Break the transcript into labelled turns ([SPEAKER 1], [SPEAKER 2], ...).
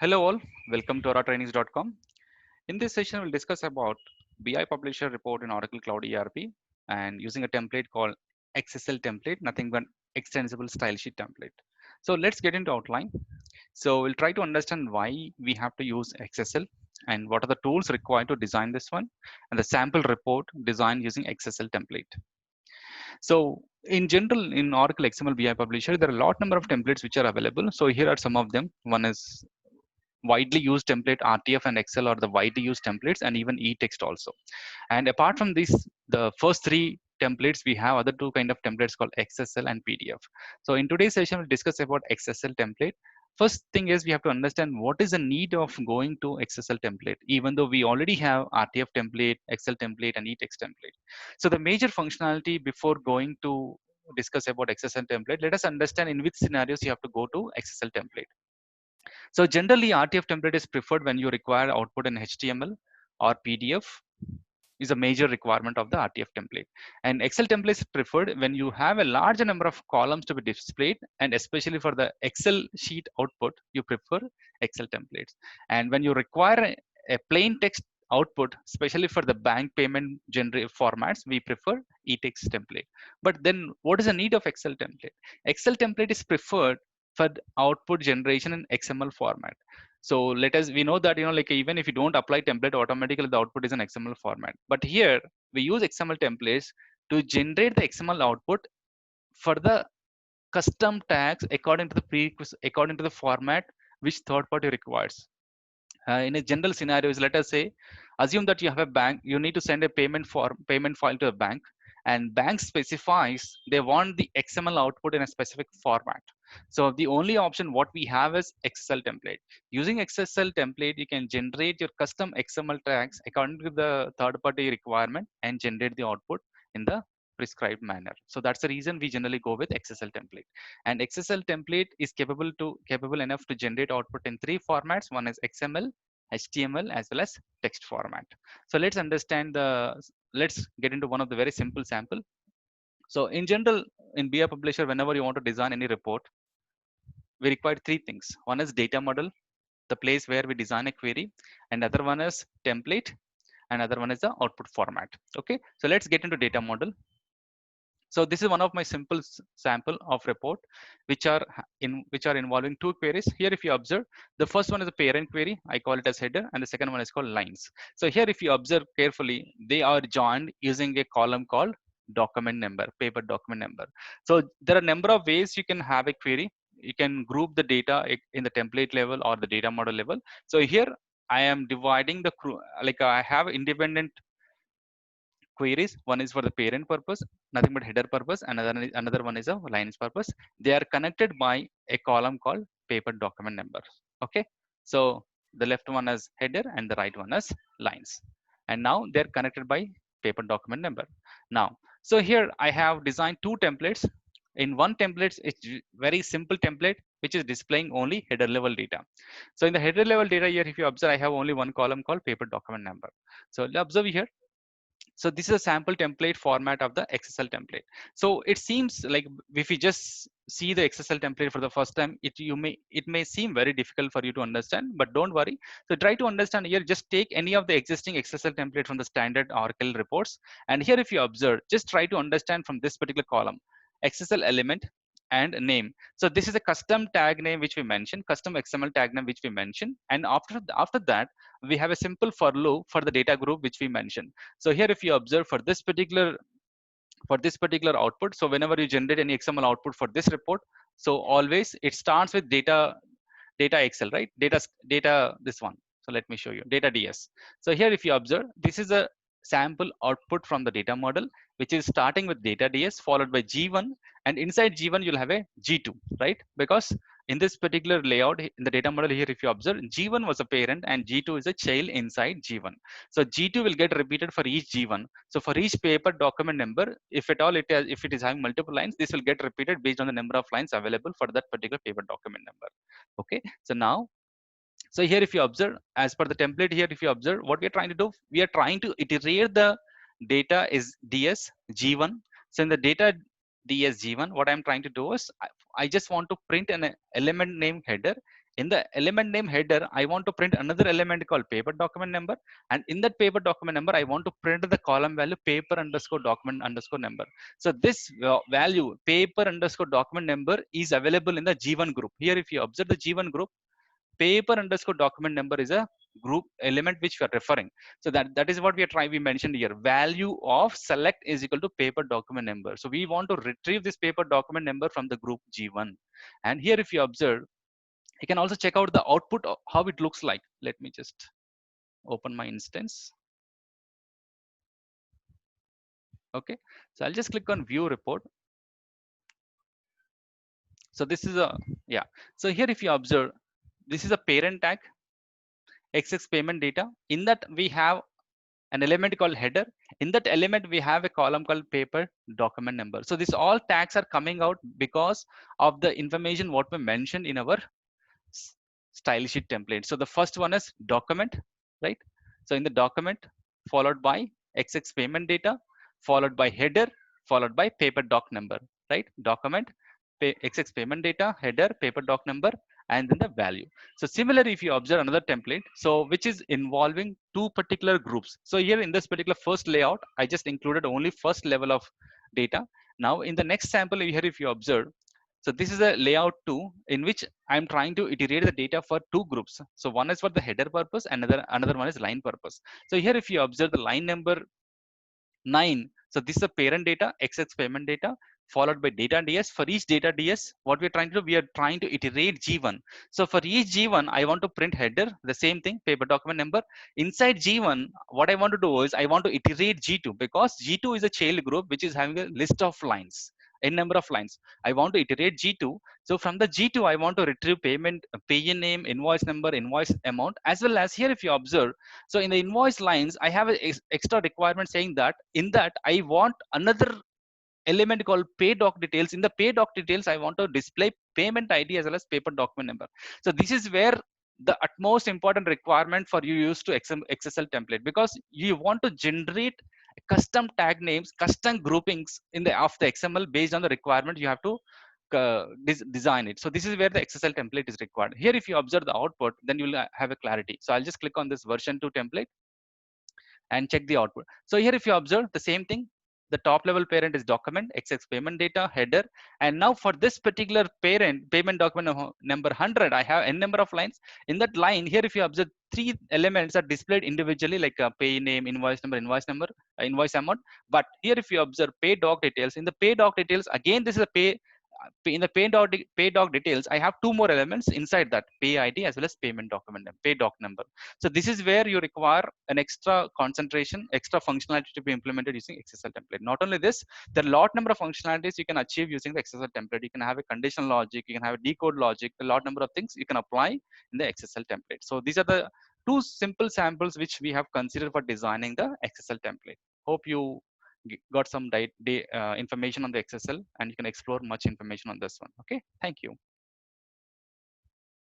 [SPEAKER 1] Hello all, welcome to oratrainings.com. In this session, we'll discuss about BI Publisher report in Oracle Cloud ERP and using a template called XSL template, nothing but extensible style sheet template. So let's get into outline. So we'll try to understand why we have to use XSL and what are the tools required to design this one and the sample report designed using XSL template. So in general, in Oracle XML BI Publisher, there are a lot number of templates which are available. So here are some of them. One is widely used template. RTF and Excel are the widely used templates, and even eText also. And apart from this, the first three templates, we have other two kind of templates called XSL and PDF. So in today's session, we'll discuss about XSL template. First thing is we have to understand what is the need of going to XSL template, even though we already have RTF template, Excel template, and eText template. So the major functionality before going to discuss about XSL template, let us understand in which scenarios you have to go to XSL template. So generally, RTF template is preferred when you require output in HTML or PDF is a major requirement of the RTF template. And Excel template is preferred when you have a larger number of columns to be displayed, and especially for the Excel sheet output, you prefer Excel templates. And when you require a plain text output, especially for the bank payment generate formats, we prefer eText template. But then what is the need of Excel template? Excel template is preferred for the output generation in XML format. So let us, we know that, like even if you don't apply template, automatically the output is an XML format. But here we use XML templates to generate the XML output for the custom tags according to the according to the format which third party requires. In a general scenario is, let us say, assume that you have a bank, you need to send a payment file to a bank, and bank specifies they want the XML output in a specific format. So the only option what we have is XSL template. Using XSL template, you can generate your custom XML tags according to the third party requirement and generate the output in the prescribed manner. So that's the reason we generally go with XSL template. And XSL template is capable enough to generate output in three formats. One is XML, HTML, as well as text format. So let's get into one of the very simple sample. So in general, in BI Publisher, whenever you want to design any report, we require three things. One is data model, the place where we design a query, and other one is template, and other one is the output format. Okay, so let's get into data model. So this is one of my simple sample of report, which are involving two queries. Here, if you observe, the first one is a parent query. I call it as header, and the second one is called lines. So here, if you observe carefully, they are joined using a column called document number, paper document number. So there are a number of ways you can have a query. You can group the data in the template level or the data model level. So here I am dividing like I have independent queries. One is for the parent purpose, nothing but header purpose, and another one is a lines purpose. They are connected by a column called paper document number. Okay, so the left one is header and the right one is lines, and now they're connected by paper document number. Now, so here I have designed two templates. In one template, it's very simple template which is displaying only header level data. So in the header level data here, if you observe, I have only one column called paper document number. So observe here. So this is a sample template format of the XSL template. So it seems like if you just see the XSL template for the first time, it may seem very difficult for you to understand, but don't worry. So try to understand here, just take any of the existing XSL template from the standard Oracle reports. And here, if you observe, just try to understand from this particular column, XSL element and name. So this is a custom tag name which we mentioned, custom XML tag name which we mentioned. And after that, we have a simple for loop for the data group which we mentioned. So here, if you observe for this particular output, so whenever you generate any XML output for this report, so always it starts with data Excel, right? Data this one. So let me show you data DS. So here, if you observe, this is a sample output from the data model, which is starting with data DS followed by G1, and inside G1 you'll have a G2, right? Because in this particular layout in the data model here, if you observe, G1 was a parent and G2 is a child inside G1. So G2 will get repeated for each G1. So for each paper document number, if at all if it is having multiple lines, this will get repeated based on the number of lines available for that particular paper document number. Okay, so now, so here, if you observe, as per the template here, if you observe, what we are trying to do, we are trying to iterate the data is DS G1. So in the data DS G1, what I'm trying to do is I just want to print an element name header In the element name header, I want to print another element called paper document number. And in that paper document number, I want to print the column value paper underscore document underscore number. So this value paper underscore document number is available in the G1 group. Here, if you observe the G1 group, paper underscore document number is a group element which we are referring. So that is what we mentioned here. Value of select is equal to paper document number. So we want to retrieve this paper document number from the group G1. And here, if you observe, you can also check out the output of how it looks like. Let me just open my instance. Okay, so I'll just click on view report. So this is a, yeah, so here if you observe, this is a parent tag, XX payment data. In that we have an element called header. In that element we have a column called paper document number. So this all tags are coming out because of the information what we mentioned in our style sheet template. So the first one is document, right? So in the document, followed by XX payment data, followed by header, followed by paper doc number, right? Document, XX payment data, header, paper doc number, and then the value. So similarly, if you observe another template, so which is involving two particular groups. So here in this particular first layout, I just included only first level of data. Now in the next sample here, if you observe, so this is a layout 2 in which I'm trying to iterate the data for two groups. So one is for the header purpose, another one is line purpose. So here, if you observe the line number 9, so this is the parent data, XX payment data, followed by data DS. For each data DS, what we're trying to do, we are trying to iterate G1. So for each G1, I want to print header, the same thing, paper document number. Inside G1, what I want to do is I want to iterate G2 because G2 is a child group which is having a list of lines, n number of lines. I want to iterate G2. So from the G2, I want to retrieve payment, pay name, invoice number, invoice amount, as well as here, if you observe, so in the invoice lines, I have an extra requirement saying that in that I want another element called pay doc details. In the pay doc details, I want to display payment ID as well as paper document number. So this is where the utmost important requirement for you use to XSL template, because you want to generate custom tag names, custom groupings in the of the XML based on the requirement you have to design it. So this is where the XSL template is required. Here, if you observe the output, then you will have a clarity. So I'll just click on this version 2 template and check the output. So here, if you observe the same thing, the top level parent is document, XX payment data, header. And now for this particular parent, payment document number 100, I have n number of lines. In that line here, if you observe, three elements are displayed individually, like a pay name, invoice number, invoice amount. But here, if you observe pay doc details, in the pay doc details, again, this is a in the pay doc details, I have two more elements inside that, pay ID as well as payment document pay doc number. So this is where you require an extra concentration, extra functionality to be implemented using XSL template. Not only this, there are a lot number of functionalities you can achieve using the XSL template. You can have a conditional logic, you can have a decode logic, a lot number of things you can apply in the XSL template. So these are the two simple samples which we have considered for designing the XSL template. Hope you got some information on the XSL, and you can explore much information on this one. Okay, thank you.